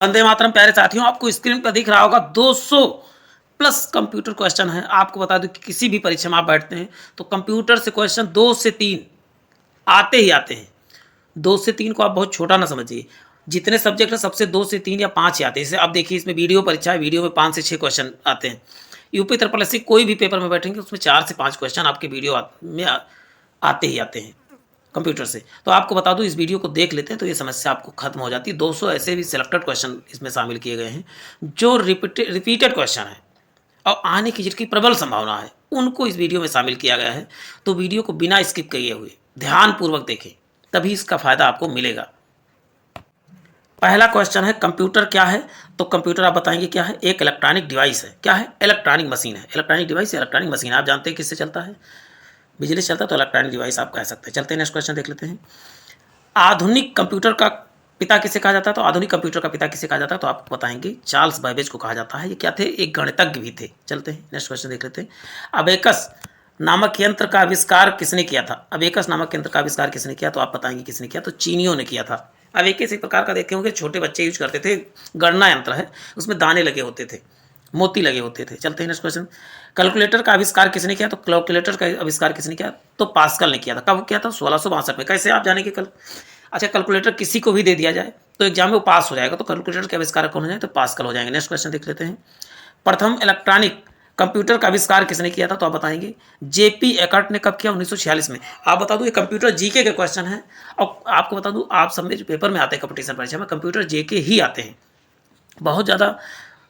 वंदे मातरम प्यारे साथियों, आपको स्क्रीन पर दिख रहा होगा 200 प्लस कंप्यूटर क्वेश्चन है। आपको बता दूं कि किसी भी परीक्षा में आप बैठते हैं तो कंप्यूटर से क्वेश्चन 2 से 3 आते ही आते हैं। 2 से 3 को आप बहुत छोटा ना समझिए। जितने सब्जेक्ट है सबसे 2 से 3 या 5 ही आते हैं। जैसे आप देखिए इसमें वीडियो परीक्षा है, वीडियो में 5 से 6 क्वेश्चन आते हैं। यूपी ट्रिपल एससी कोई भी पेपर में बैठेंगे उसमें 4 से 5 क्वेश्चन आपके वीडियो में आते ही आते हैं कंप्यूटर से। तो आपको बता दूं, इस वीडियो को देख लेते हैं तो ये समस्या आपको खत्म हो जाती है। 200 ऐसे भी सिलेक्टेड क्वेश्चन इसमें शामिल किए गए हैं जो रिपीटेड क्वेश्चन है और आने की जिनकी प्रबल संभावना है, उनको इस वीडियो में शामिल किया गया है। तो वीडियो को बिना स्किप किए हुए ध्यानपूर्वक देखें, तभी इसका फायदा आपको मिलेगा। पहला क्वेश्चन है कंप्यूटर क्या है। तो कंप्यूटर आप बताएंगे क्या है। एक इलेक्ट्रॉनिक डिवाइस है। क्या है? इलेक्ट्रॉनिक मशीन है। इलेक्ट्रॉनिक डिवाइस या इलेक्ट्रॉनिक मशीन, आप जानते हैं किससे चलता है? बिजली से चलता है, तो इलेक्ट्रॉनिक डिवाइस आप कह सकते हैं। चलते हैं नेक्स्ट क्वेश्चन देख लेते हैं। आधुनिक कंप्यूटर का पिता किसे कहा जाता है? तो आधुनिक कंप्यूटर का पिता किसे कहा जाता है? तो आप बताएंगे चार्ल्स बैबेज को कहा जाता है। ये क्या थे? एक गणितज्ञ भी थे। चलते हैं नेक्स्ट क्वेश्चन देख लेते हैं। अबेकस नामक यंत्र का आविष्कार किसने किया था? अबेकस नामक यंत्र का आविष्कार किसने किया? तो आप बताएंगे किसने किया? तो चीनियों ने किया था। अबेकस एक प्रकार का देखे होंगे छोटे बच्चे यूज करते थे, गणना यंत्र है, उसमें दाने लगे होते थे, मोती लगे होते थे। चलते हैं नेक्स्ट क्वेश्चन। कैलकुलेटर का आविष्कार किसने किया? तो कैलकुलेटर का आविष्कार किसने किया? तो पास्कल ने किया था। कब किया था? 1662 में। कैसे आप जानेंगे कल? अच्छा, कैलकुलेटर किसी को भी दे दिया जाए तो एग्जाम में वो पास हो जाएगा, तो कैलकुलेटर के आविष्कार कौन हो जाए? तो पास्कल हो जाएंगे। नेक्स्ट क्वेश्चन देख लेते हैं। प्रथम इलेक्ट्रॉनिक कंप्यूटर का आविष्कार किसने किया था? तो आप बताएंगे जेपी एकर्ट ने। कब किया? 1946 में। आप बता दूं ये कंप्यूटर जीके के क्वेश्चन है, और आपको बता दूं आप सब में जो पेपर में आते हैं कंपटीशन परीक्षा में कंप्यूटर जीके ही आते हैं। बहुत ज़्यादा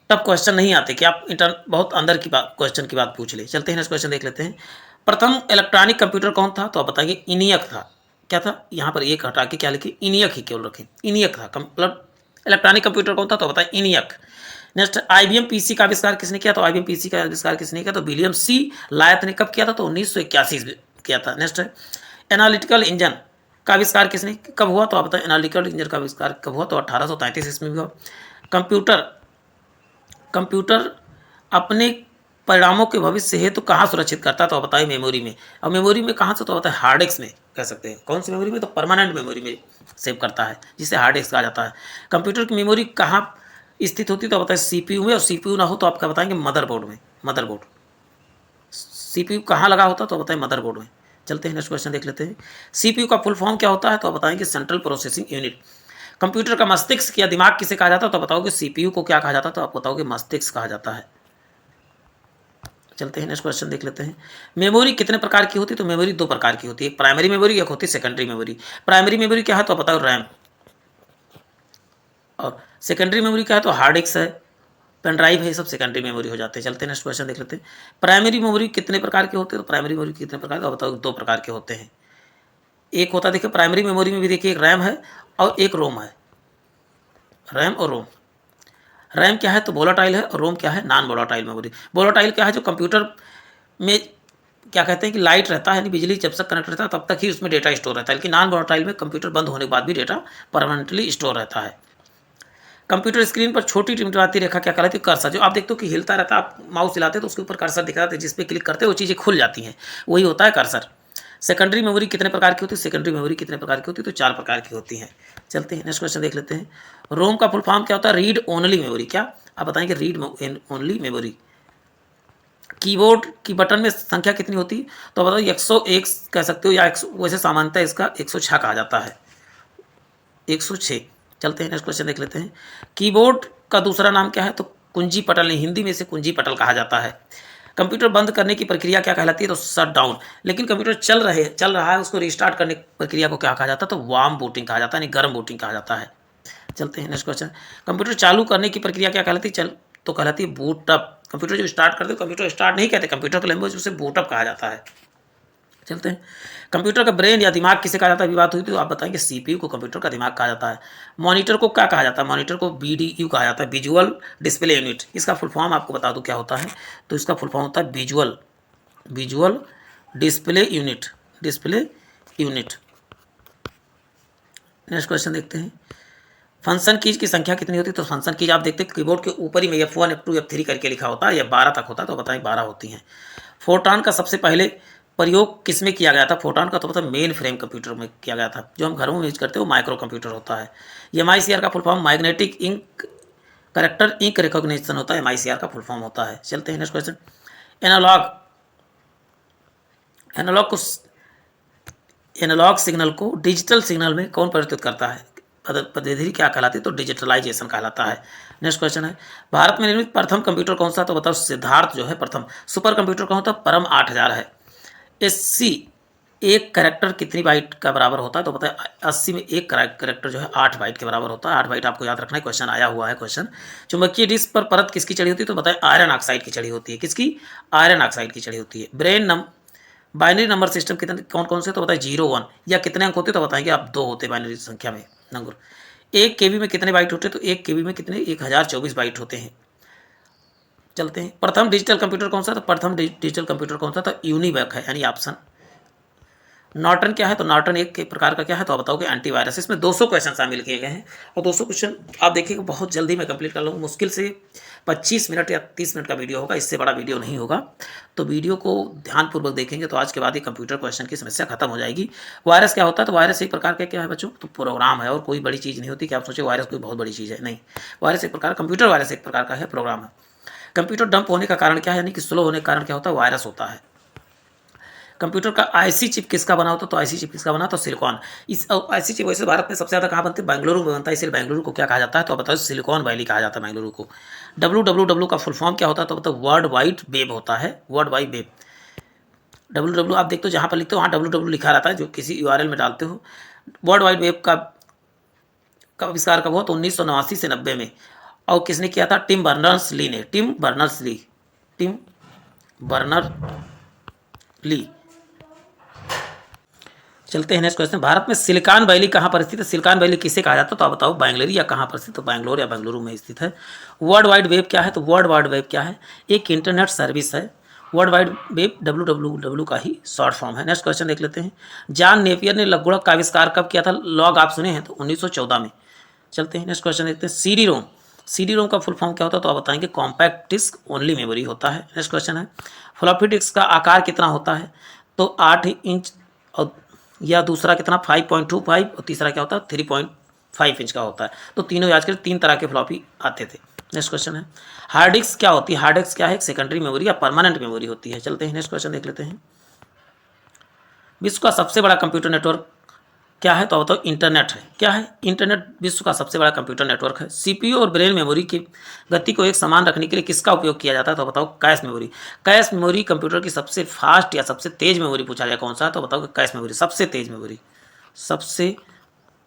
टफ क्वेश्चन नहीं आते कि आप इंटर बहुत अंदर की बात क्वेश्चन की बात पूछ ले। चलते हैं नेक्स्ट क्वेश्चन देख लेते हैं। प्रथम इलेक्ट्रॉनिक कंप्यूटर कौन था? तो आप बताएंगे इनियक था। क्या था? यहाँ पर एक हटा के क्या लिखे? इनियक ही केवल रखें। इनियक था। मतलब इलेक्ट्रॉनिक कंप्यूटर कौन था? तो बताएं इनियक। नेक्स्ट, आईबीएम पीसी का आविष्कार किसने किया? तो आईबीएम पीसी का आविष्कार किसने किया? तो विलियम सी लायत ने। कब किया था? तो 1981 में किया था। नेक्स्ट है एनालिटिकल इंजन का आविष्कार किसने कब हुआ? तो आप बताएं एनालिटिकल इंजन का आविष्कार कब हुआ? तो 1833 ईस्वी में हुआ। कंप्यूटर कंप्यूटर अपने परिणामों के भविष्य हेतु कहाँ सुरक्षित करता है? तो बताइए मेमोरी में। और मेमोरी में कहाँ से? तो बताए हार्ड डिस्क में कह सकते हैं। कौन सी मेमोरी में? तो परमानेंट मेमोरी में सेव करता है, जिसे हार्ड डिस्क कहा जाता है। कंप्यूटर की मेमोरी कहाँ स्थित होती है? तो बताए सीपीयू में। और सीपीयू ना हो तो आपका बताएंगे मदरबोर्ड में। मदरबोर्ड सीपीयू कहाँ लगा होता है? तो बताएं मदरबोर्ड में। चलते हैं नेक्स्ट क्वेश्चन देख लेते हैं। सीपीयू का फुल फॉर्म क्या होता है? तो बताएंगे सेंट्रल प्रोसेसिंग यूनिट। कंप्यूटर का मस्तिष्क या दिमाग किसे कहा जाता है? तो बताओगे सीपीयू को क्या कहा जाता है? तो आप बताओगे मस्तिष्क कहा जाता है। चलते हैं नेक्स्ट क्वेश्चन देख लेते हैं। मेमोरी कितने प्रकार की होती है? तो मेमोरी दो प्रकार की होती है, प्राइमरी मेमोरी, एक होती है सेकेंडरी मेमोरी। प्राइमरी मेमोरी क्या है? तो बताओ रैम। और सेकेंडरी मेमोरी क्या है? तो हार्ड डिस्क है, पेन ड्राइव है, ये सब सेकेंडरी मेमोरी हो जाते हैं। चलते हैं नेक्स्ट क्वेश्चन देख लेते हैं। प्राइमरी मेमोरी कितने प्रकार के होते हैं? तो प्राइमरी मेमोरी कितने प्रकार के? तो बताओ दो प्रकार के होते हैं। एक होता है, देखिए प्राइमरी मेमोरी में भी देखिए एक रैम है और एक रोम है। रैम और रोम। रैम क्या है? तो वोलाटाइल है। और रोम क्या है? Non volatile memory. वोलाटाइल क्या है? जो कंप्यूटर में क्या कहते हैं कि लाइट रहता है, यानी बिजली जब तक कनेक्ट रहता है तब तक ही उसमें डेटा स्टोर रहता है, लेकिन नॉन वोलाटाइल में कंप्यूटर बंद होने के बाद भी डेटा परमानेंटली स्टोर रहता है। कंप्यूटर स्क्रीन पर छोटी टिमटिमाती रेखा क्या कहलाती है? कर्सर। जो आप देखते हो कि हिलता रहता है, आप माउस हिलाते हैं तो उसके ऊपर कर्सर दिख रहा है, जिस पे क्लिक करते हैं वो चीज़ें खुल जाती हैं, वही होता है कर्सर। सेकेंडरी मेमोरी कितने प्रकार की होती है? सेकेंडरी मेमोरी कितने प्रकार की होती है? तो 4 प्रकार की होती हैं। चलते हैं नेक्स्ट क्वेश्चन देख लेते हैं। रोम का फुल फॉर्म क्या होता है? Read only memory. क्या आप बताएंगे? Read only memory. कीबोर्ड की बटन में संख्या कितनी होती है? तो बताओ 101 कह सकते हो, या 100, वैसे सामान्यतः इसका 106 कहा जाता है। 106। चलते हैं नेक्स्ट क्वेश्चन देख लेते हैं। कीबोर्ड का दूसरा नाम क्या है? तो कुंजी पटल, नहीं हिंदी में इसे कुंजी पटल कहा जाता है। कंप्यूटर बंद करने की प्रक्रिया क्या कहलाती है? तो शट डाउन। लेकिन कंप्यूटर चल रहा है, उसको रिस्टार्ट करने की प्रक्रिया को क्या कहा जाता है? तो वार्म बूटिंग कहा जाता है, यानी गर्म बूटिंग कहा जाता है। चलते हैं नेक्स्ट क्वेश्चन। कंप्यूटर चालू करने की प्रक्रिया क्या कहलाती है? तो कहलाती है बूटअप। कंप्यूटर जो स्टार्ट करते हो, कंप्यूटर स्टार्ट नहीं कहते, कंप्यूटर का लैंग्वेज उसे बूटअप कहा जाता है। चलते हैं। कंप्यूटर का ब्रेन या दिमाग किसे कहा जाता है? अभी बात हुई तो आप बताएंगे सीपीयू को कंप्यूटर का दिमाग कहा जाता है। मॉनिटर को क्या कहा जाता है? मॉनिटर को बीडीयू कहा जाता है, विजुअल डिस्प्ले यूनिट। इसका फुल फॉर्म आपको बता दूं क्या होता है? तो इसका फुल फॉर्म होता है visual display unit. Display unit. Next question देखते हैं। फंक्शन कीज की संख्या कितनी होती है? तो फंक्शन कीज आप देखते हैं कीबोर्ड के ऊपर ही में F1 F2 F3 करके लिखा होता है, या 12 तक होता है, तो बताएं 12 होती हैं। फोरट्रॉन का सबसे पहले प्रयोग किसमें किया गया था? फोरट्रॉन का तो पता मेन फ्रेम कंप्यूटर में किया गया था। जो हम घरों में यूज करते हैं वो माइक्रो कंप्यूटर होता है। MICR का full form magnetic ink character ink recognition होता है, MICR का फुल फॉर्म होता है। चलते हैं नेक्स्ट क्वेश्चन। एनालॉग एनालॉग को एनालॉग सिग्नल को डिजिटल सिग्नल में कौन परिवर्तित करता है? पद्धति क्या कहलाती है? तो डिजिटलाइजेशन कहलाता है। नेक्स्ट क्वेश्चन है, भारत में निर्मित प्रथम कंप्यूटर कौन सा? तो बताओ सिद्धार्थ जो है प्रथम। सुपर कंप्यूटर कौन सा? परम 8000 है। SC एक कैरेक्टर कितनी बाइट का बराबर होता है? तो बताए 80 में एक कैरेक्टर जो है 8 बाइट के बराबर होता है। 8 बाइट आपको याद रखना है, क्वेश्चन आया हुआ है क्वेश्चन। चुंबकीय डिस्क पर परत किसकी चढ़ी होती है? तो बताए आयरन ऑक्साइड की चढ़ी होती है। किसकी? आयरन ऑक्साइड की चढ़ी होती है। बाइनरी नंबर सिस्टम कितने कौन कौन से? तो बताए 0 1। या कितने अंक होते? तो बताएंगे आप 2 होते बाइनरी संख्या में नंबर। 1 KB में कितने बाइट होते? तो 1 KB में कितने? 1024 बाइट होते हैं। चलते हैं, प्रथम डिजिटल कंप्यूटर कौन सा? तो प्रथम डिजिटल कंप्यूटर कौन सा? तो यूनिवैक है, यानी ऑप्शन। नॉर्टन क्या है? तो नॉर्टन एक के प्रकार का क्या है? तो आप बताओगे एंटीवायरस। इसमें 200 क्वेश्चन शामिल किए गए हैं और 200 क्वेश्चन आप देखिएगा बहुत जल्दी मैं कंप्लीट कर लूँगा। मुश्किल से 25 मिनट या 30 मिनट का वीडियो होगा, इससे बड़ा वीडियो नहीं होगा। तो वीडियो को ध्यानपूर्वक देखेंगे तो आज के बाद ही कंप्यूटर क्वेश्चन की समस्या खत्म हो जाएगी। वायरस क्या होता है? तो वायरस एक प्रकार का क्या है बच्चों? तो प्रोग्राम है और कोई बड़ी चीज़ नहीं होती कि आप सोचे वायरस कोई बहुत बड़ी चीज़ है। नहीं, वायरस एक प्रकार कंप्यूटर वायरस एक प्रकार का है, प्रोग्राम है। कंप्यूटर डंप होने का कारण क्या है? यानी कि स्लो होने का कारण क्या होता है? वायरस होता है। कंप्यूटर का IC चिप किसका बना होता है? तो IC चिप किसका बना? तो सिलिकॉन। इस IC चिप वैसे भारत में सबसे ज़्यादा कहाँ बनते हैं? बेंगलुरु में बनता है, इसलिए बेंगलुरु को क्या कहा जाता है? तो बताओ सिलिकॉन वैली कहा जाता है बेंगलुरु को। WWW का फुल फॉर्म क्या होता है? तो बताओ वर्ल्ड वाइड वेब होता है, वर्ल्ड वाइड वेब। WWW आप देखते हो जहाँ पर लिखते हो वहाँ WWW लिखा रहता है, जो किसी URL में डालते हो। वर्ल्ड वाइड वेब का आविष्कार कब हुआ? तो 1989 से 90 में। और किसने किया था? टिम बर्नर्स ली ने। Tim Berner Lee. चलते हैं नेक्स्ट क्वेश्चन। भारत में सिलिकॉन वैली कहाँ पर स्थित है? सिलिकॉन वैली किसे कहा जाता है? तो आप बताओ बेंगलुरु या कहाँ पर स्थित? तो बैंगलोर या बेंगलुरु में स्थित है। वर्ल्ड वाइड वेब क्या है? तो वर्ल्ड वाइड वेब क्या है? एक इंटरनेट सर्विस है। वर्ल्ड वाइड वेब WWW का ही शॉर्ट फॉर्म है। नेक्स्ट क्वेश्चन देख लेते हैं। जॉन नेपियर ने लघुगणक का आविष्कार कब किया था? लॉग आप सुने हैं? तो 1914 में। चलते हैं नेक्स्ट क्वेश्चन देखते हैं। CD रोम का फुल फॉर्म क्या होता है? तो आप बताएंगे कॉम्पैक्ट डिस्क ओनली मेमोरी होता है। नेक्स्ट क्वेश्चन है, फ्लॉपी डिस्क का आकार कितना होता है? तो 8 इंच और या दूसरा कितना 5.25 और तीसरा क्या होता है 3.5 इंच का होता है। तो तीनों याद करें, 3 तरह के फ्लॉपी आते थे। नेक्स्ट क्वेश्चन है, हार्ड डिस्क क्या होती है? हार्ड डिस्क क्या है? एक सेकेंडरी मेमोरी या परमानेंट मेमोरी होती है। चलते हैं नेक्स्ट क्वेश्चन देख लेते हैं। विश्व का सबसे बड़ा कंप्यूटर नेटवर्क क्या है? तो बताओ इंटरनेट है। क्या है? इंटरनेट विश्व का सबसे बड़ा कंप्यूटर नेटवर्क है। CPU और ब्रेन मेमोरी की गति को एक समान रखने के लिए किसका उपयोग किया जाता है? तो बताओ cache memory. Cache memory computer की सबसे फास्ट या सबसे तेज मेमोरी पूछा जाए कौन सा है? तो बताओ कैश मेमोरी सबसे तेज मेमोरी, सबसे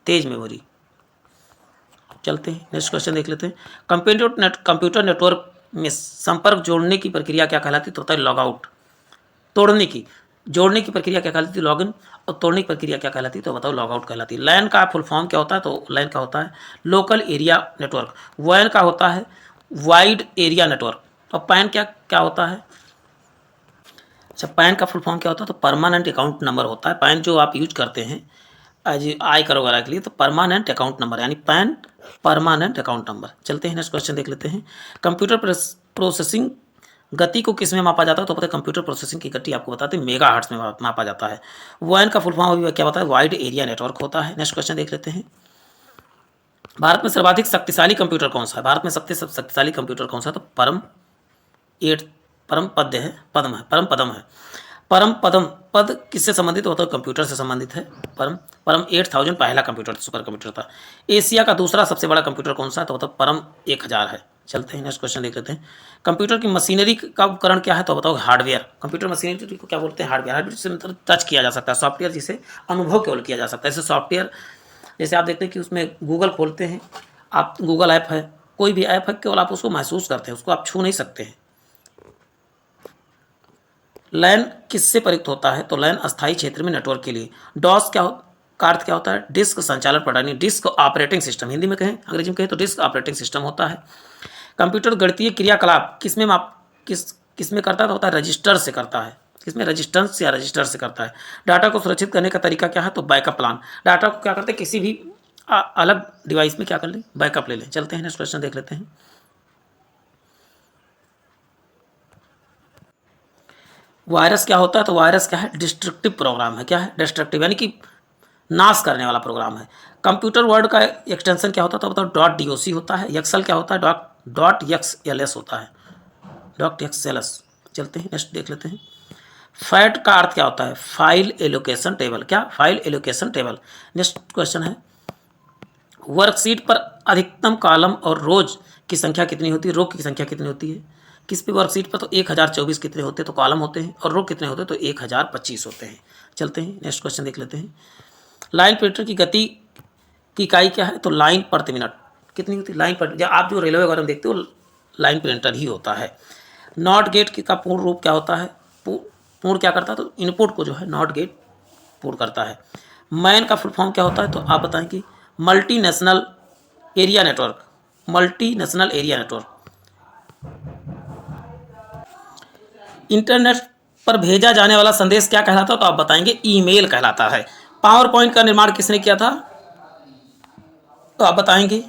तेज मेमोरी। चलते हैं नेक्स्ट क्वेश्चन देख लेते हैं। कंप्यूटर नेटवर्क में संपर्क जोड़ने की प्रक्रिया क्या कहलाती है? तो होता है लॉग आउट। तोड़ने की, जोड़ने की प्रक्रिया क्या कहलाती है? लॉगिन। और तोड़ने की प्रक्रिया क्या कहलाती है? तो बताओ लॉग आउट कहलाती है। लैन का फुल फॉर्म क्या होता है? तो लैन का होता है लोकल एरिया नेटवर्क। वैन का होता है वाइड एरिया नेटवर्क। और पैन क्या क्या होता है? अच्छा, पैन का फुल फॉर्म क्या होता है? तो परमानेंट अकाउंट नंबर होता है। पैन जो आप यूज करते हैं आयकर वगैरह के लिए, तो परमानेंट अकाउंट नंबर यानी पैन परमानेंट अकाउंट नंबर। चलते हैं नेक्स्ट क्वेश्चन देख लेते हैं। कंप्यूटर प्रोसेसिंग गति को किस में मापा जाता है? तो पता है कंप्यूटर प्रोसेसिंग की गति आपको बताते हैं मेगाहर्ट्ज में मापा जाता है। वैन का फुल फॉर्म अभी क्या बताया? वाइड एरिया नेटवर्क होता है। नेक्स्ट क्वेश्चन देख लेते हैं। भारत में सर्वाधिक शक्तिशाली कंप्यूटर कौन सा है? भारत में सबसे शक्तिशाली कंप्यूटर कौन सा है? तो परम पदम है। परम पदम पद किससे संबंधित होता है? कंप्यूटर से संबंधित है। परम 8000 पहला कंप्यूटर सुपर कंप्यूटर था। एशिया का दूसरा सबसे बड़ा कंप्यूटर कौन सा है? तो बताओ परम 1000 है। चलते हैं नेक्स्ट क्वेश्चन देख लेते हैं। कंप्यूटर की मशीनरी का उपकरण क्या है? तो बताओ हार्डवेयर। कंप्यूटर मशीनरी को क्या बोलते हैं? हार्डवेयर। हार्डवेयर से मतलब टच किया जा सकता है, सॉफ्टवेयर जिसे अनुभव केवल किया जा सकता है। जैसे सॉफ्टवेयर, जैसे आप देखते हैं कि उसमें गूगल खोलते हैं आप, गूगल ऐप है, कोई भी ऐप है, केवल आप उसको महसूस करते हैं, उसको आप छू नहीं सकते हैं। लैन किससे प्रयुक्त होता है? तो लैन अस्थायी क्षेत्र में नेटवर्क के लिए। डॉस का अर्थ क्या होता है? डिस्क संचालन प्रणाली, डिस्क ऑपरेटिंग सिस्टम। हिंदी में कहें, अंग्रेजी में कहें तो डिस्क ऑपरेटिंग सिस्टम होता है। कंप्यूटर गणितीय क्रियाकलाप किसमें करता है? तो होता है रजिस्टर से करता है। किसमें? रजिस्टेंस या रजिस्टर से करता है। डाटा को सुरक्षित करने का तरीका क्या है? तो बैकअप प्लान। डाटा को क्या करते हैं? किसी भी अलग डिवाइस में क्या कर लें? बैकअप ले लें। चलते हैं नेक्स्ट क्वेश्चन देख लेते हैं। वायरस क्या होता है? तो वायरस क्या है? डिस्ट्रक्टिव प्रोग्राम है। क्या है? डिस्ट्रक्टिव यानी कि नाश करने वाला प्रोग्राम है। कंप्यूटर वर्ड का एक्सटेंशन क्या होता है? तो बताओ .doc होता है। एक्सेल क्या होता है? .xls होता है, .xls। चलते हैं नेक्स्ट देख लेते हैं। फैट का अर्थ क्या होता है? File allocation table. क्या? File allocation table. Next question है, वर्कशीट पर अधिकतम कॉलम और रोज की संख्या कितनी होती है? रो की संख्या कितनी होती है? किस पे? वर्कशीट पर तो 1024 कितने होते हैं? तो कॉलम होते हैं। और रो कितने होते हैं? तो 1025 होते हैं। चलते हैं नेक्स्ट क्वेश्चन देख लेते हैं। लाइन प्रिंटर की गति की इकाई क्या है? तो लाइन प्रति मिनट कितनी होती है? लाइन पर, जब आप जो रेलवे वगैरह में देखते हो लाइन प्रिंटर ही होता है। नॉट गेट का पूर्ण रूप क्या होता है? पूर्ण क्या करता है? तो इनपुट को जो है नॉट गेट पूर्ण करता है। मैन का फुल फॉर्म क्या होता है? तो आप बताएं कि multinational area network. Multinational area network. Internet पर भेजा जाने वाला संदेश क्या कहलाता है? तो आप बताएंगे ईमेल कहलाता है। पावर पॉइंट का निर्माण किसने किया था? तो आप बताएंगे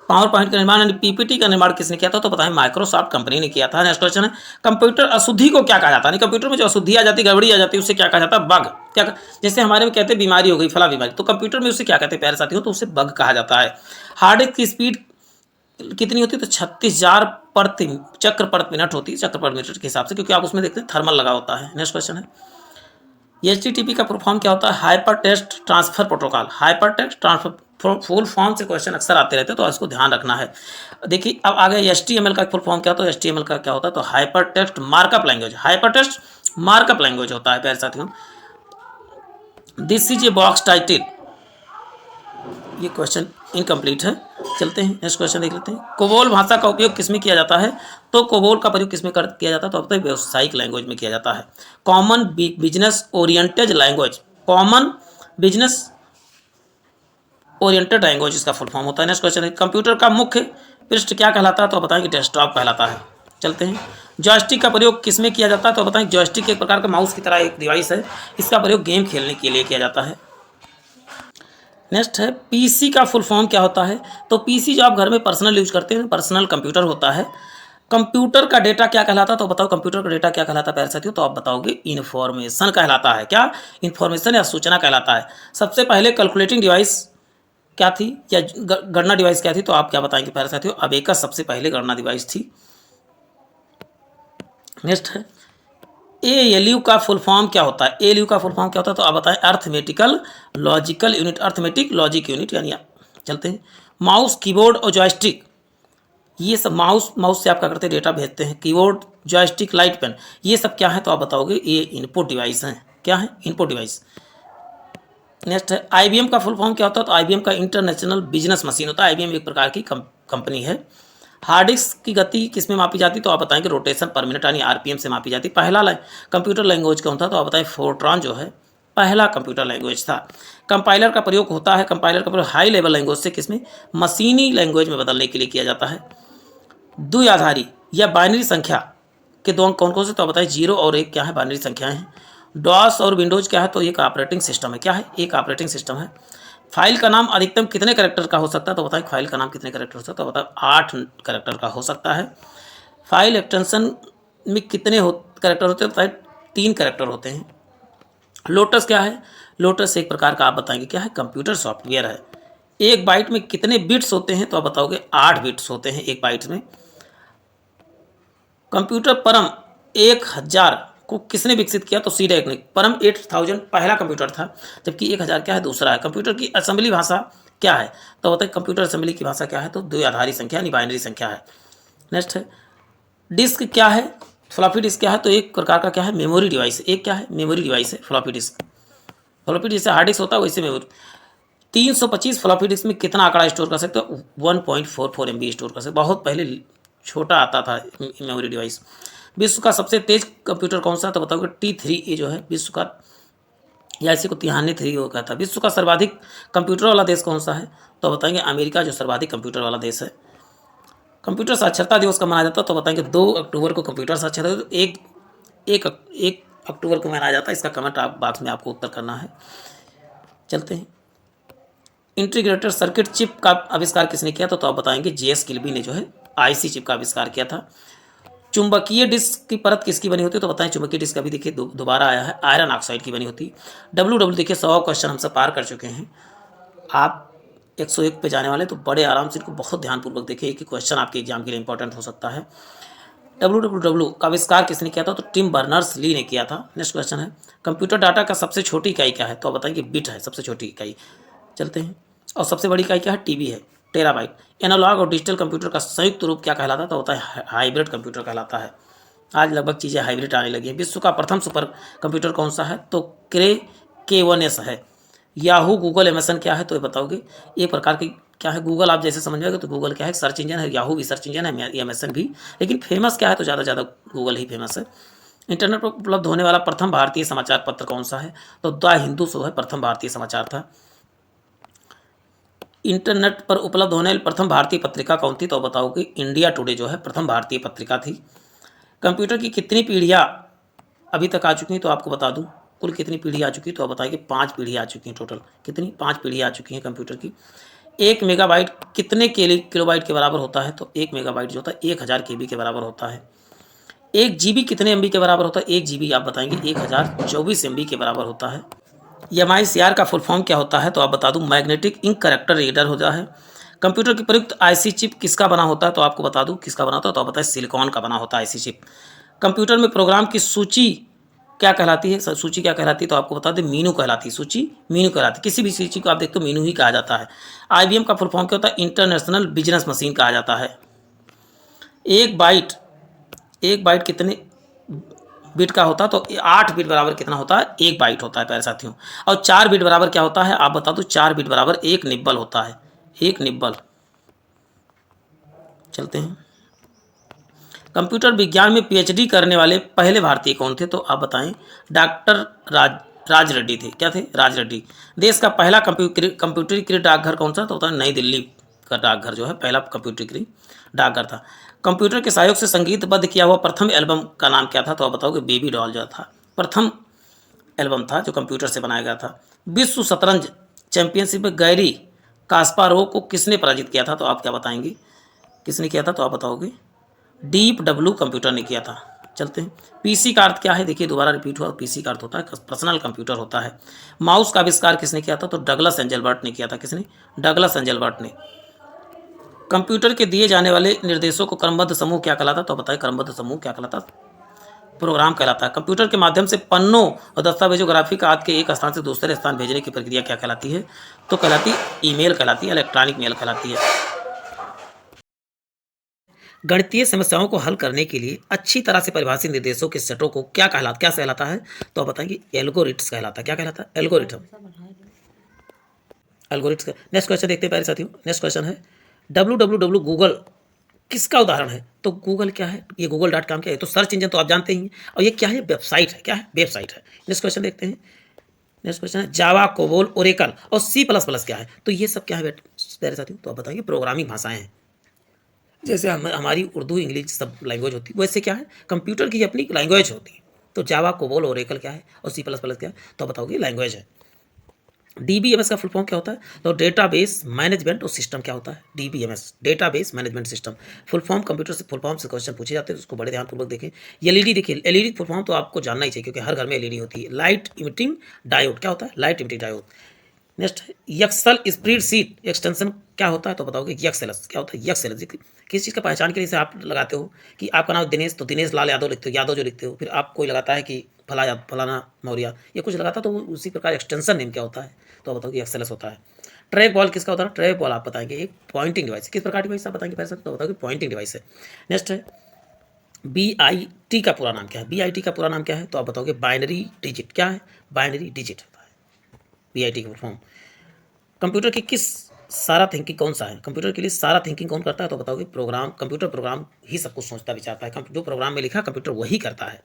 पावर पॉइंट का निर्माण यानी पीपीटी का निर्माण किसने किया था? तो बताएं माइक्रोसॉफ्ट कंपनी ने किया था। नेक्स्ट क्वेश्चन है, कंप्यूटर अशुद्धि को क्या कहा जाता है? कंप्यूटर में जो अशुद्धि आ जाती है, गड़बड़ी आ जाती है, उसे क्या कहा जाता है? बग। क्या? जैसे हमारे में कहते हैं बीमारी हो गई, फला बीमारी, तो कंप्यूटर में उसे क्या कहते हैं प्यारे साथियों? तो उसे बग कहा जाता है। हार्ड डिस्क की स्पीड कितनी होती है? तो 36,000 चक्र पर मिनट होती है, चक्र पर मिनट के हिसाब से, क्योंकि आप उसमें देखते हैं थर्मल लगा होता है। नेक्स्ट क्वेश्चन है, HTTP का फुल फॉर्म क्या होता है? Hyper text transfer protocol. Hyper text transfer full form से क्वेश्चन अक्सर आते रहते हैं, तो इसको ध्यान रखना है। देखिए अब आगे HTML का फुल फॉर्म क्या होता है? HTML का क्या होता है? तो hyper text markup language. Hyper text markup language होता है प्यारे साथियों। This is a box title. ये क्वेश्चन इनकम्प्लीट है। चलते हैं नेक्स्ट क्वेश्चन देख लेते हैं। कोबोल भाषा का उपयोग किसमें किया जाता है? तो कोबोल का प्रयोग किसमें किया जाता है? तो अब तक व्यावसायिक लैंग्वेज में किया जाता है। Common business oriented language. Common business oriented language इसका फुल फॉर्म होता है। नेक्स्ट क्वेश्चन है, कंप्यूटर का मुख्य पृष्ठ क्या कहलाता है? तो बताएंगे डेस्कटॉप कहलाता है। चलते हैं, जॉयस्टिक का प्रयोग किसमें किया जाता है? तो बताएं जॉयस्टिक एक प्रकार का माउस की तरह एक डिवाइस है, इसका प्रयोग गेम खेलने के लिए किया जाता है। नेक्स्ट है, पीसी का फुल फॉर्म क्या होता है? तो पीसी जो आप घर में पर्सनल यूज करते हैं, पर्सनल कंप्यूटर होता है। कंप्यूटर का डेटा क्या कहलाता है? तो बताओ कंप्यूटर का डेटा क्या कहलाता है प्यारे साथियों? तो आप बताओगे इन्फॉर्मेशन कहलाता है। क्या? इन्फॉर्मेशन या सूचना कहलाता है। सबसे पहले कैलकुलेटिंग डिवाइस क्या थी या गणना डिवाइस क्या थी? तो आप क्या बताएंगे प्यारे साथियों? अबेकस सबसे पहले गणना डिवाइस थी। नेक्स्ट है, ALU का फुल फॉर्म क्या होता है? ALU का फुल फॉर्म क्या होता है? तो आप बताएं arithmetical logical unit. Arithmetic logic unit यानी। चलते हैं, माउस कीबोर्ड और जॉयस्टिक, ये सब माउस से आप क्या करते हैं? डेटा भेजते हैं। कीबोर्ड, जॉयस्टिक, लाइट पेन, ये सब क्या है? तो आप बताओगे ये इनपुट डिवाइस हैं। क्या है? Input device. नेक्स्ट है, IBM का फुल फॉर्म क्या होता है? तो IBM का इंटरनेशनल बिजनेस मशीन होता है। IBM एक प्रकार की कंपनी है। हार्ड डिस्क की गति किस में मापी जाती? तो आप बताएंगे रोटेशन पर मिनट यानी RPM से मापी जाती। पहला कंप्यूटर लैंग्वेज कौन था? तो आप बताएं फोर्ट्रॉन जो है पहला कंप्यूटर लैंग्वेज था। कंपाइलर का प्रयोग होता है, कंपाइलर का प्रयोग हाई लेवल लैंग्वेज से किसमें? मशीनी लैंग्वेज में बदलने के लिए किया जाता है। द्विआधारी या बाइनरी संख्या के दो अंक कौन कौन से? तो बताइए 0 और 1 क्या है? बाइनरी संख्याएं हैं। डॉस और विंडोज क्या है? तो एक ऑपरेटिंग सिस्टम है। क्या है? एक ऑपरेटिंग सिस्टम है। फाइल का नाम अधिकतम कितने कैरेक्टर का हो सकता है? तो बताएं फाइल का नाम कितने कैरेक्टर हो सकता है? तो बताओ 8 कैरेक्टर का हो सकता है। फाइल एक्सटेंशन में कितने कैरेक्टर होते हैं? बताइए 3 कैरेक्टर होते हैं। लोटस क्या है? लोटस एक प्रकार का आप बताएंगे क्या है? कंप्यूटर सॉफ्टवेयर है। एक बाइट में कितने बिट्स होते हैं? तो आप बताओगे 8 बिट्स होते हैं एक बाइट में। कंप्यूटर परम 1000 को किसने विकसित किया? तो सीडेक ने। परम 8000 पहला कंप्यूटर था, जबकि 1000 क्या है? दूसरा है। कंप्यूटर की असेंबली भाषा क्या है? तो बताइए कंप्यूटर असेंबली की भाषा क्या है? तो द्विआधारी संख्या यानी बाइनरी संख्या है। नेक्स्ट है, डिस्क क्या है? फ्लॉपी डिस्क क्या है? तो एक प्रकार का क्या है? Memory device. एक क्या है? मेमोरी डिवाइस है floppy disk. Floppy disk hard disk होता है, वैसे मेमोरी। 325 फ्लॉपी डिस्क में कितना आंकड़ा स्टोर कर सकते हो? 1.44 MB स्टोर कर सकते। बहुत पहले छोटा आता था मेमोरी डिवाइस। विश्व का सबसे तेज कंप्यूटर कौन सा? तो बताओगे T3A जो है विश्व का, या इसी को तिहानी 3 वो कहता है। विश्व का सर्वाधिक कंप्यूटर वाला देश कौन सा है? तो बताएंगे अमेरिका जो सर्वाधिक कंप्यूटर वाला देश है। कंप्यूटर साक्षरता दिवस कब मनाया जाता है? तो बताएंगे 2 अक्टूबर को कंप्यूटर साक्षरता। एक अक्टूबर को मनाया जाता है। इसका कमेंट आप बॉक्स में आपको उत्तर करना है। चलते हैं, इंटीग्रेटेड सर्किट चिप का आविष्कार किसने किया? तो आप बताएंगे JS किल्बी ने जो है IC चिप का आविष्कार किया था। चुंबकीय डिस्क की परत किसकी बनी होती है? तो बताएं चुंबकीय डिस्क अभी देखिए दोबारा आया है, आयरन ऑक्साइड की बनी होती है। WW देखिए 100 क्वेश्चन हमसे पार कर चुके हैं। आप 101 पे जाने वाले, तो बड़े आराम से इनको बहुत ध्यानपूर्वक देखिए, एक ही क्वेश्चन आपके एग्जाम के लिए इंपॉर्टेंट हो सकता है। WWW का आविष्कार किसने किया था? तो टिम बर्नर्स ली ने किया था। नेक्स्ट क्वेश्चन है, कंप्यूटर डाटा का सबसे छोटी इकाई क्या है? तो आप बताएंगे बिट है सबसे छोटी इकाई। चलते हैं। और सबसे बड़ी इकाई क्या है? टीबी है, टेराबाइट। एनालॉग और डिजिटल कंप्यूटर का संयुक्त रूप क्या कहलाता है? तो होता है हाइब्रिड कंप्यूटर कहलाता है। आज लगभग चीज़ें हाइब्रिड आने लगी हैं। विश्व का प्रथम सुपर कंप्यूटर कौन सा है? तो क्रे K1S है। याहू, गूगल, एमेसन क्या है? तो ये बताओगे, एक प्रकार की क्या है? गूगल आप जैसे समझोगे तो गूगल क्या है? सर्च इंजन है। याहू भी सर्च इंजन है, एमेसन भी। लेकिन फेमस क्या है? तो ज़्यादा गूगल ही फेमस है। इंटरनेट पर उपलब्ध होने वाला प्रथम भारतीय समाचार पत्र कौन सा है? तो द हिंदू शो है, प्रथम भारतीय समाचार था। इंटरनेट पर उपलब्ध होने वाली प्रथम भारतीय पत्रिका कौन थी? तो बताओगे इंडिया टुडे जो है प्रथम भारतीय पत्रिका थी। कंप्यूटर की कितनी पीढ़ियाँ अभी तक आ चुकी हैं? तो आपको बता दूं कुल कितनी पीढ़ी आ चुकी है, तो आप बताइए 5 पीढ़ियाँ आ चुकी हैं टोटल। कितनी? 5 पीढ़ियाँ आ चुकी हैं कंप्यूटर की। 1 मेगाबाइट कितने किलोबाइट के बराबर होता है? तो 1 मेगाबाइट जो होता है 1000 KB के बराबर होता है। 1 GB कितने MB के बराबर होता है? 1 GB आप बताएंगे 1024 MB के बराबर होता है। MICR का फुल फॉर्म क्या होता है? तो आप बता दूं मैग्नेटिक इंक करेक्टर रीडर होता है। कंप्यूटर की प्रयुक्त IC चिप किसका बना होता है? तो आपको बता दूं किसका बना होता है, तो आप बताएं सिलिकॉन का बना होता है IC चिप। कंप्यूटर में प्रोग्राम की सूची क्या कहलाती है? सूची क्या कहलाती है? तो आपको बता दें मीनू कहलाती है। सूची मीनू कहलाती है। किसी भी सूची को आप देखते हो मीनू ही कहा जाता है। IBM का फुल फॉर्म क्या होता है? इंटरनेशनल बिजनेस मशीन कहा जाता है। एक बाइट एक बाइट कितने बिट का होता है? तो 8 बिट बराबर कितना होता है? 1 बाइट होता है प्यारे साथियों। और 4 बिट बराबर क्या होता है? आप बता दो। 4 बिट बराबर 1 निब्बल होता है। 1 निब्बल। चलते हैं। कंप्यूटर विज्ञान में PhD करने वाले पहले भारतीय कौन थे? तो आप बताएं। डॉक्टर राज रेड्डी थे। क्या थे? राज रेड्डी। देश का पहला कंप्यूटरीकृत डाकघर कौन सा? तो होता है नई दिल्ली का डाकघर जो है पहला कंप्यूटरीकृत डाकघर था। कंप्यूटर के सहयोग से संगीतबद्ध किया हुआ प्रथम एल्बम का नाम क्या था? तो आप बताओगे बेबी डॉल जो था प्रथम एल्बम था जो कंप्यूटर से बनाया गया था। विश्व शतरंज चैंपियनशिप में गैरी कास्पारोव को किसने पराजित किया था? तो आप क्या बताएंगे किसने किया था? तो आप बताओगे डीप डब्ल्यू कंप्यूटर ने किया था। चलते हैं। पीसी का अर्थ क्या है? देखिए दोबारा रिपीट हुआ। पीसी का अर्थ होता है पर्सनल कंप्यूटर होता है। माउस का आविष्कार किसने किया था? तो डगलस एंजलबर्ट ने किया था। किसने? डगलस एंजलबर्ट ने। कंप्यूटर के दिए जाने वाले निर्देशों को क्रमबद्ध समूह क्या कहलाता? तो बताइए क्रमबद्ध समूह क्या कहलाता? प्रोग्राम कहलाता है। कंप्यूटर के माध्यम से पन्नों और दस्तावेजों ग्राफिक आदि के एक स्थान से दूसरे स्थान भेजने की प्रक्रिया क्या कहलाती है? तो कहलाती ईमेल कहलाती है, इलेक्ट्रॉनिक मेल कहलाती है। गणितीय समस्याओं को हल करने के लिए अच्छी तरह से परिभाषित निर्देशों के सेटों को क्या कहलाता है? तो आप बताएंगे एल्गोरिथ्म कहलाता है। क्या कहलाता है? एल्गोरिथ्म। एल्गोरिथ्म। नेक्स्ट क्वेश्चन देखते हैं प्यारे साथियों। नेक्स्ट क्वेश्चन है WWW गूगल किसका उदाहरण है? तो गूगल क्या है? ये google.com क्या है? तो सर्च इंजन तो आप जानते ही हैं। और ये क्या है? वेबसाइट है। क्या है? वेबसाइट है। नेक्स्ट क्वेश्चन देखते हैं। नेक्स्ट क्वेश्चन है जावा, कोबोल, ओरेकल और C++ क्या है? तो ये सब क्या है प्यारे साथियों? तो आप बताएंगे प्रोग्रामिंग भाषाएं हैं। जैसे हमारी उर्दू इंग्लिश सब लैंग्वेज होती है, वैसे क्या है कंप्यूटर की अपनी लैंग्वेज होती है। तो जावा, कोबोल, ओरेकल क्या है और C++ क्या है? तो बताओगे लैंग्वेज है। DBMS का फुल फॉर्म क्या होता है? तो डेटाबेस मैनेजमेंट और सिस्टम क्या होता है? DBMS database management system. Full form computer से फुल फॉर्म से क्वेश्चन पूछे जाते हैं, तो उसको बड़े ध्यानपूर्वक देखें। LED देखिए, LED फुल फॉर्म तो आपको जानना ही चाहिए क्योंकि हर घर में LED होती है। लाइट इमिटिंग डायोड क्या होता है? Light emitting diode. Next excel spreadsheet extension क्या होता है? तो बताओगे एक्सेलस क्या होता है? एक्सेलस किस चीज़ का पहचान के लिए आप लगाते हो कि आपका नाम दिनेश, तो दिनेश लाल यादव लिखते हो, यादव जो लिखते हो। फिर आप कोई लगाता है कि फलाना मौर्य, ये कुछ लगाता तो उसी प्रकार एक्सटेंशन नेम क्या होता है? तो बताओगे एक्सेलस होता है। ट्रैक बॉल किसका होता है? ट्रैक बॉल आप बताएंगे एक पॉइंटिंग डिवाइस। किस प्रकार डिवाइस आप बताएंगे पहले? तो बताओगे पॉइंटिंग डिवाइस है। नेक्स्ट है BIT का पूरा नाम क्या है? BIT का पूरा नाम क्या है? तो आप बताओगे बाइनरी डिजिट। क्या है? बाइनरी डिजिट होता है BIT का फॉर्म। कंप्यूटर की किस सारा थिंकिंग कौन सा है? कंप्यूटर के लिए सारा थिंकिंग कौन करता है? तो बताओगे प्रोग्राम। कंप्यूटर प्रोग्राम ही सब कुछ सोचता विचारता है। जो प्रोग्राम में लिखा कंप्यूटर वही करता है।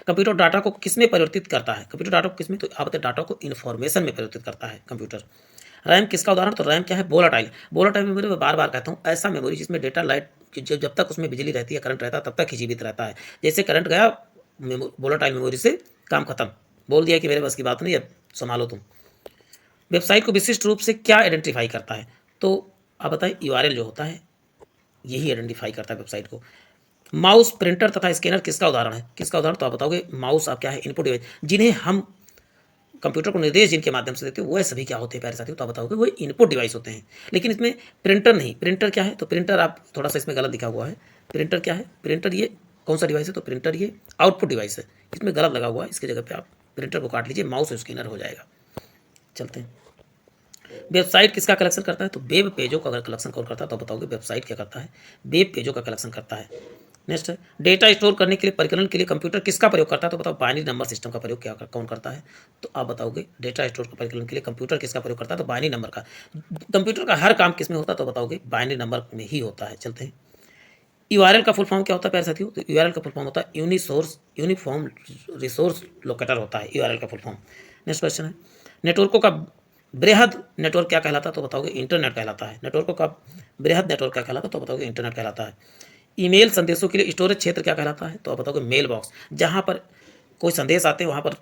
कंप्यूटर डाटा को किस में परिवर्तित करता है? कंप्यूटर डाटा को किस में? तो आप बताए डाटा को इन्फॉर्मेशन में परिवर्तित करता है कंप्यूटर। रैम किसका उदाहरण? तो रैम क्या है? वोलाटाइल। वोलाटाइल मेमोरी में बार बार कहता हूँ ऐसा मेमोरी जिसमें डेटा लाइट जब तक उसमें बिजली रहती है, करंट रहता है, तब तक ही जीवित रहता है। जैसे करंट गया वोलाटाइल मेमोरी से काम खत्म, बोल दिया कि मेरे बस की बात नहीं, अब संभालो तुम। वेबसाइट को विशिष्ट रूप से क्या आइडेंटिफाई करता है? तो आप बताएं URL जो होता है यही आइडेंटिफाई करता है वेबसाइट को। माउस, प्रिंटर तथा स्कैनर किसका उदाहरण है? किसका उदाहरण? तो आप बताओगे माउस आप क्या है? इनपुट डिवाइस, जिन्हें हम कंप्यूटर को निर्देश जिनके माध्यम से देते हो वह सभी क्या होते हैं प्यारे साथियों, तो आप बताओगे वो इनपुट डिवाइस होते हैं। लेकिन इसमें प्रिंटर नहीं, प्रिंटर क्या है, तो प्रिंटर आप थोड़ा सा इसमें गलत लिखा हुआ है। प्रिंटर क्या है, प्रिंटर ये कौन सा डिवाइस है, तो प्रिंटर ये आउटपुट डिवाइस है, इसमें गलत लगा हुआ है, इसकी जगह पे आप प्रिंटर को काट लीजिए, माउस स्कैनर हो जाएगा। चलते हैं, वेबसाइट किसका कलेक्शन करता है, तो वेब पेजों का अगर कलेक्शन कौन करता है तो बताओगे वेबसाइट क्या करता है, वेब पेजों का कलेक्शन करता है। नेक्स्ट है, डेटा स्टोर करने के लिए परिकलन के लिए कंप्यूटर किसका प्रयोग करता है, तो बताओ बाइनरी नंबर सिस्टम का प्रयोग क्या कौन करता है, तो आप बताओगे डेटा स्टोर का परिकलन के लिए कंप्यूटर किसका प्रयोग करता है, तो बाइनरी नंबर का। कंप्यूटर का हर काम किस में होता है, तो बताओगे बाइनरी नंबर में ही होता है। चलते हैं, यूआरएल का फुल फॉर्म क्या होता है प्यारे साथियों, तो यूआरएल का फुल फॉर्म होता है यूनिफॉर्म रिसोर्स लोकेटर होता है यूआरएल का फुल फॉर्म। नेक्स्ट क्वेश्चन है, नेटवर्कों का बृहद नेटवर्क क्या कहलाता है, तो बताओगे इंटरनेट कहलाता है। नेटवर्कों का बृहद नेटवर्क क्या कहलाता है, तो बताओगे इंटरनेट कहलाता है। ईमेल संदेशों के लिए स्टोरेज क्षेत्र क्या कहलाता है, तो आप बताओगे मेल बॉक्स। जहाँ पर कोई संदेश आते हैं वहाँ पर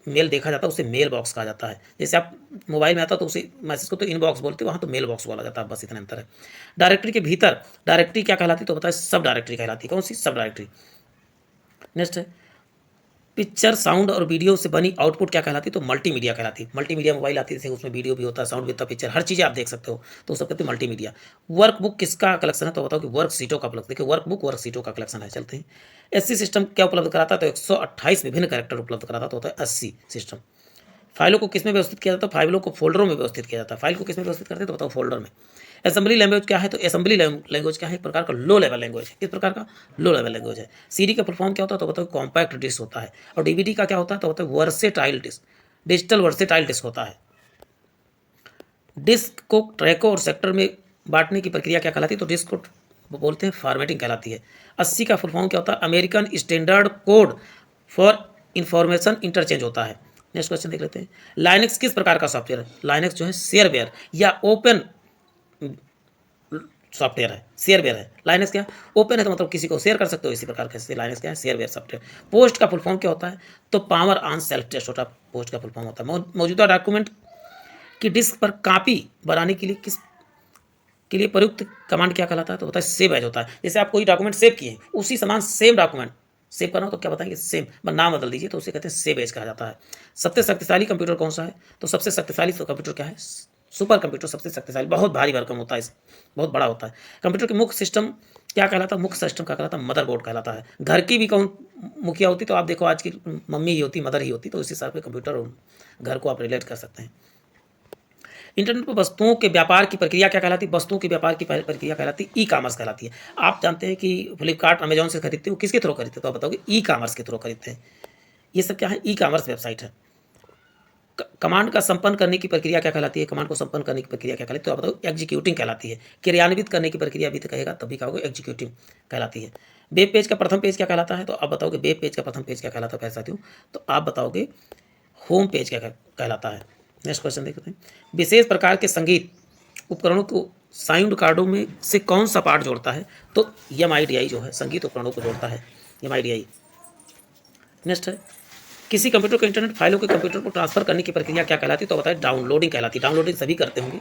मेल देखा जाता है, उसे मेल बॉक्स कहा जाता है। जैसे आप मोबाइल में आता है तो उसे मैसेज को तो इनबॉक्स बोलते हैं, वहाँ तो मेल बॉक्स बोला जाता है, बस इतना अंतर है। डायरेक्टरी के भीतर डायरेक्टरी क्या कहलाती है, तो बताए सब डायरेक्टरी कहलाती है। कौन सी, सब डायरेक्टरी। नेक्स्ट है, पिक्चर साउंड और वीडियो से बनी आउटपुट क्या कहलाती है, तो मल्टीमीडिया कहलाती है। मल्टीमीडिया मोबाइल आती है जैसे उसमें वीडियो भी होता है, साउंड भी होता है, पिक्चर हर चीज़ आप देख सकते हो, तो सब कहते हैं मल्टीमीडिया। वर्कबुक किसका कलेक्शन है, तो बताओ कि वर्क सीटों का कलेक्शन। देखिए वर्कबुक वर्क सीटों का कलेक्शन है। चलते हैं, एससी सिस्टम क्या उपलब्ध कराता है, तो 128 विभिन्न कैरेक्टर उपलब्ध कराता तो होता है एससी सिस्टम। फाइलों को किसमें व्यवस्थित किया जाता है, फाइलों को फोल्डरों में व्यवस्थित किया जाता है। फाइल को किसमें व्यवस्थित करते हैं, तो बताओ फोल्डर में। असेंबली लैंग्वेज क्या है, तो असेंबली लैंग्वेज क्या है, एक प्रकार का लो लेवल लैंग्वेज है। किस प्रकार का, लो लेवल लैंग्वेज है। सीडी का फुल फॉर्म क्या होता है, तो बताओ कॉम्पैक्ट डिस्क होता है। और डीवीडी का क्या होता है, तो बताओ versatile disc, digital versatile disc होता है। डिस्क को ट्रैकों और सेक्टर में बांटने की प्रक्रिया क्या कहलाती है, तो डिस्क को बोलते हैं फॉर्मेटिंग कहलाती है। 80 का फुल फॉर्म क्या होता है, American standard code for information interchange होता है। नेक्स्ट क्वेश्चन देख लेते हैं, लाइनेक्स किस प्रकार का सॉफ्टवेयर है। लाइनेक्स जो है शेयरवेयर या ओपन सॉफ्टवेयर है, शेयरवेयर है। लाइनेक्स क्या, ओपन है तो मतलब किसी को शेयर कर सकते हो, इसी प्रकार का लाइनेक्स क्या है, शेयरवेयर सॉफ्टवेयर। पोस्ट का फुल फॉर्म क्या होता है, तो पावर ऑन सेल्फ टेस्ट होता है, पोस्ट का फुल फॉर्म होता है। मौजूदा डॉक्यूमेंट की डिस्क पर कॉपी बनाने के लिए किस के लिए प्रयुक्त कमांड क्या कहलाता है, तो होता है सेव एज होता है। जैसे आप कोई डॉक्यूमेंट सेव किए, उसी समान सेम डॉक्यूमेंट सेव करना हो तो क्या बताएंगे, सेम, बस नाम बदल दीजिए, तो उसे कहते हैं सेव एज कहा जाता है। सबसे शक्तिशाली कंप्यूटर कौन सा है, तो सबसे शक्तिशाली कंप्यूटर क्या है, सुपर कंप्यूटर सबसे शक्तिशाली, बहुत भारी भरकम होता है, बहुत बड़ा होता है। कंप्यूटर के मुख्य सिस्टम क्या कहलाता है, मुख्य सिस्टम क्या कहलाता है, मदरबोर्ड कहलाता है। घर की भी कौन मुखिया होती, तो आप देखो आज की मम्मी ही होती, मदर ही होती, तो इस हिसाब से कंप्यूटर और घर को आप रिलेट कर सकते हैं। इंटरनेट पर वस्तुओं के व्यापार की प्रक्रिया क्या कहलाती है, वस्तुओं के व्यापार की प्रक्रिया कहलाती है ई कॉमर्स कहलाती है। आप जानते हैं कि फ्लिपकार्ट अमेजोन से खरीदते हो, किसके थ्रू खरीदते हो, तो आप बताओगे ई कॉमर्स के थ्रू खरीदते हैं। ये सब क्या है, ई कॉमर्स वेबसाइट है। कमांड का संपन्न करने की प्रक्रिया क्या कहलाती है, कमांड को संपन्न करने की प्रक्रिया क्या कहलाती है, तो आप बताओ एग्जीक्यूटिंग कहलाती है। क्रियान्वित करने की प्रक्रिया भी तो कहेगा तभी कहोगे एग्जीक्यूटिंग कहलाती है। वेब पेज का प्रथम पेज क्या कहलाता है, तो आप बताओगे वेब पेज का प्रथम पेज क्या कहलाता है साथियों, तो आप बताओगे होम पेज क्या कहलाता है। नेक्स्ट क्वेश्चन देखते हैं, विशेष प्रकार के संगीत उपकरणों को साउंड कार्डों में से कौन सा पार्ट जोड़ता है, तो MIDI जो है संगीत उपकरणों को जोड़ता है, MIDI। नेक्स्ट है, किसी कंप्यूटर को इंटरनेट फाइलों के कंप्यूटर को ट्रांसफर करने की प्रक्रिया क्या कहलाती है, तो बताए डाउनलोडिंग कहलाती है। डाउनलोडिंग सभी करते होंगे,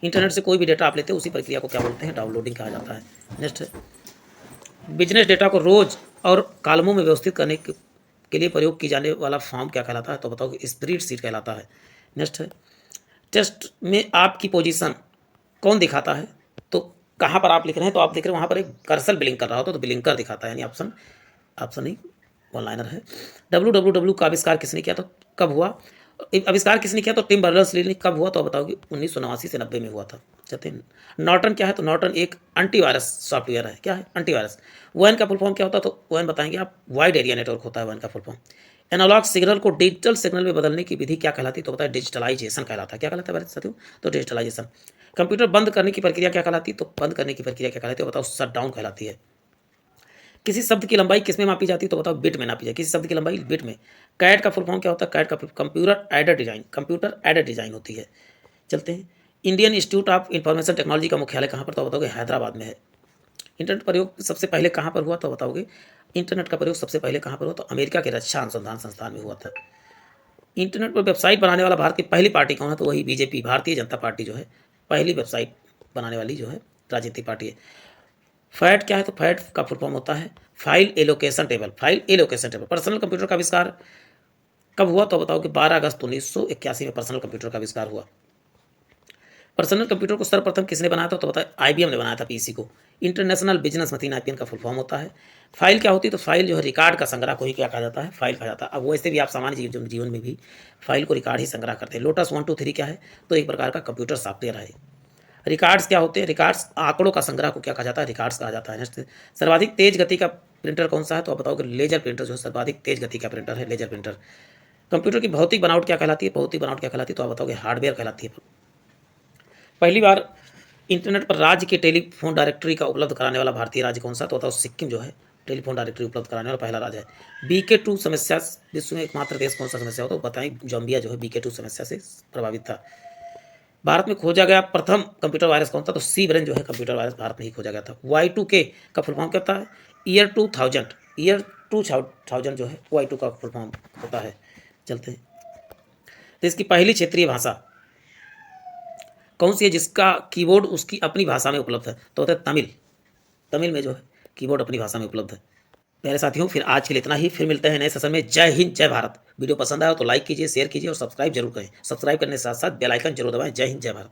इंटरनेट से कोई भी डेटा आप लेते हो उसी प्रक्रिया को क्या बोलते हैं, डाउनलोडिंग कहा जाता है। नेक्स्ट है, बिजनेस डेटा को रोज और कॉलमों में व्यवस्थित करने के लिए प्रयोग की जाने वाला फॉर्म क्या कहलाता है, तो बताओ स्प्रेडशीट कहलाता है। नेक्स्ट है, टेस्ट में आपकी पोजीशन कौन दिखाता है, तो कहाँ पर आप लिख रहे हैं, तो आप देख रहे हैं वहाँ पर एक कर्सर ब्लिंक कर रहा होता है, तो ब्लिंकर दिखाता है, यानी ऑप्शन ही वन लाइनर है। WWW का आविष्कार किसने किया, तो कब हुआ, आविष्कार किसने किया, तो टिम बर्नर्स-ली ने। कब हुआ, तो बताओगे 1989 से 90 में हुआ था। चलते हैं, नॉर्टन क्या है, तो नॉर्टन एक एंटीवायरस सॉफ्टवेयर है। क्या है, एंटीवायरस। ON का फुल फॉर्म क्या होता है, तो ON बताएंगे आप, वाइड एरिया नेटवर्क होता है ON का फुल फॉर्म। एनालॉग सिग्नल को डिजिटल सिग्नल में बदलने की विधि क्या कहलाती है, तो बताए डिजिटलाइजेशन कहलाता है। क्या कहलाता है साथियों, तो डिजिटलाइजेशन। कंप्यूटर बंद करने की प्रक्रिया क्या कहलाती है, तो बंद करने की प्रक्रिया क्या कहलाती है, बताओ शट डाउन कहलाती है। किसी शब्द की लंबाई किस में मापी जाती है, तो बताओ बिट में नापी जाए, किसी शब्द की लंबाई बिट में। कैट का फुल फॉर्म क्या होता है, कैट का computer aided design, computer aided design होती है। चलते हैं, Indian institute of information technology का मुख्यालय कहाँ पर, तो बताओगे हैदराबाद में है। इंटरनेट प्रयोग सबसे पहले कहाँ पर हुआ, तो बताओगे इंटरनेट का प्रयोग सबसे पहले कहाँ पर हुआ, तो अमेरिका के रक्षा अनुसंधान संस्थान में हुआ था। इंटरनेट पर वेबसाइट बनाने वाला भारत की पहली पार्टी कौन है, तो वही बीजेपी, भारतीय जनता पार्टी जो है पहली वेबसाइट बनाने वाली जो है राजनीतिक पार्टी है। फैट क्या है, तो फैट का फुल फॉर्म होता है file allocation table, file allocation table. Personal computer का आविष्कार कब हुआ तो बताओ कि 12 अगस्त 1981 में पर्सनल कंप्यूटर का आविष्कार हुआ। पर्सनल कंप्यूटर को सर्वप्रथम किसने बनाया था तो बताया आईबीएम ने बनाया था पीसी को। इंटरनेशनल बिजनेस मशीन आईबीएम का फुल फॉर्म होता है। फाइल क्या होती है तो फाइल जो है रिकॉर्ड का संग्रह को ही क्या कहा जाता है, फाइल कहा जाता है। अब वैसे भी आप सामान्य जीवन में भी फाइल को रिकॉर्ड ही संग्रह करते हैं। लोटस 1 2 3 क्या है तो एक प्रकार का कंप्यूटर सॉफ्टवेयर है। रिकॉर्ड्स क्या होते हैं, रिकॉर्ड्स आंकड़ों का संग्रह को क्या कहा जाता है, रिकॉर्ड्स कहा जाता है। नेक्स्ट, सर्वाधिक तेज गति का प्रिंटर कौन सा है तो आप बताओ कि लेजर प्रिंटर जो है सर्वाधिक तेज गति का प्रिंटर है, लेजर प्रिंटर। कंप्यूटर की भौतिक बनावट क्या कहलाती है, भौतिक बनावट क्या कहलाती है तो आप बताओगे हार्डवेयर कहलाती है। पहली बार इंटरनेट पर राज्य के टेलीफोन डायरेक्टरी का उपलब्ध कराने वाला भारतीय राज्य कौन सा तो बताओ सिक्किम जो है टेलीफोन डायरेक्टरी उपलब्ध कराने वाला पहला राज्य है। BK2 समस्या विश्व में एकमात्र देश कौन सा समस्या हो तो बताएं जाम्बिया जो है BK2 समस्या से प्रभावित था। भारत में खोजा गया प्रथम कंप्यूटर वायरस कौन था तो सी ब्रेन जो है कंप्यूटर वायरस भारत में ही खोजा गया था। Y2K का फुल फॉर्म क्या होता है, ईयर 2000 जो है Y2 का फुल फॉर्म होता है। चलते हैं, तो इसकी पहली क्षेत्रीय भाषा कौन सी है जिसका कीबोर्ड उसकी अपनी भाषा में उपलब्ध है तो होता है तमिल। तमिल में जो है कीबोर्ड अपनी भाषा में उपलब्ध है। प्यारे साथियों, फिर आज के लिए इतना ही, फिर मिलते हैं नए सेशन में। जय हिंद, जय भारत। वीडियो पसंद आया तो लाइक कीजिए, शेयर कीजिए और सब्सक्राइब जरूर करें। सब्सक्राइब करने के साथ साथ बेल आइकन जरूर दबाएं। जय हिंद, जय भारत।